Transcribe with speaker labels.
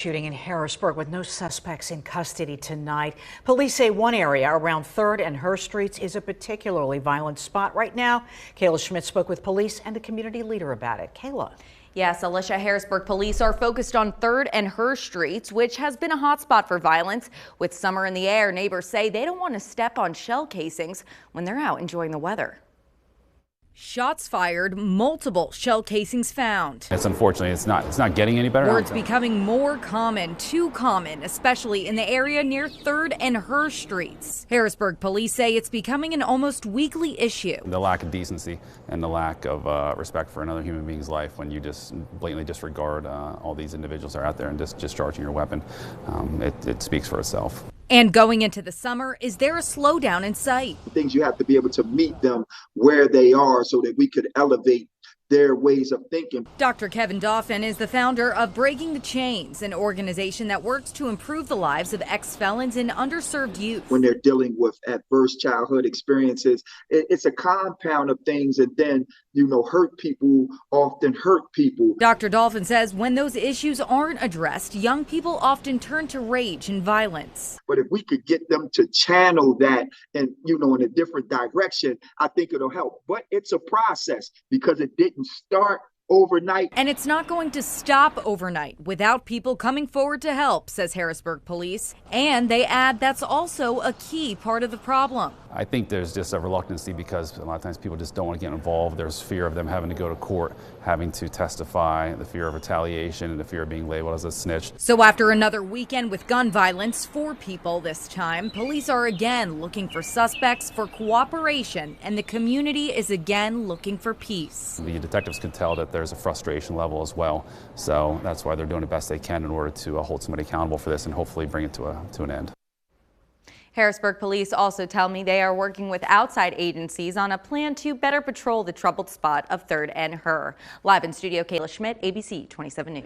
Speaker 1: Shooting in Harrisburg with no suspects in custody tonight. Police say one area around 3rd and Herr Streets is a particularly violent spot right now. Kayla Schmidt spoke with police and a community leader about it. Kayla.
Speaker 2: Yes, Alicia, Harrisburg police are focused on 3rd and Herr Streets, which has been a hotspot for violence. With summer in the air, neighbors say they don't want to step on shell casings when they're out enjoying the weather. Shots fired, multiple shell casings found.
Speaker 3: It's unfortunately, it's not getting any better.
Speaker 2: Words becoming more common, too common, especially in the area near 3rd and Herr Streets. Harrisburg police say it's becoming an almost weekly issue.
Speaker 3: The lack of decency and the lack of respect for another human being's life when you just blatantly disregard all these individuals that are out there and just discharging your weapon, it speaks for itself.
Speaker 2: And going into the summer, is there a slowdown in sight?
Speaker 4: Things you have to be able to meet them where they are so that we could elevate their ways of thinking.
Speaker 2: Dr. Kevin Dauphin is the founder of Breaking the Chains, an organization that works to improve the lives of ex-felons and underserved youth.
Speaker 4: When they're dealing with adverse childhood experiences, it's a compound of things, and then, hurt people often hurt people.
Speaker 2: Dr. Dauphin says when those issues aren't addressed, young people often turn to rage and violence.
Speaker 4: But if we could get them to channel that and, in a different direction, I think it'll help. But it's a process because it didn't start overnight.
Speaker 2: And it's not going to stop overnight without people coming forward to help, says Harrisburg police. And they add that's also a key part of the problem.
Speaker 3: I think there's just a reluctancy because a lot of times people just don't want to get involved. There's fear of them having to go to court, having to testify, the fear of retaliation, and the fear of being labeled as a snitch.
Speaker 2: So after another weekend with gun violence, 4 people this time, police are again looking for suspects for cooperation, and the community is again looking for peace.
Speaker 3: The detectives can tell that there's a frustration level as well. So that's why they're doing the best they can in order to hold somebody accountable for this and hopefully bring it to an end.
Speaker 2: Harrisburg police also tell me they are working with outside agencies on a plan to better patrol the troubled spot of 3rd and Herr. Live in studio, Kayla Schmidt, ABC 27 News.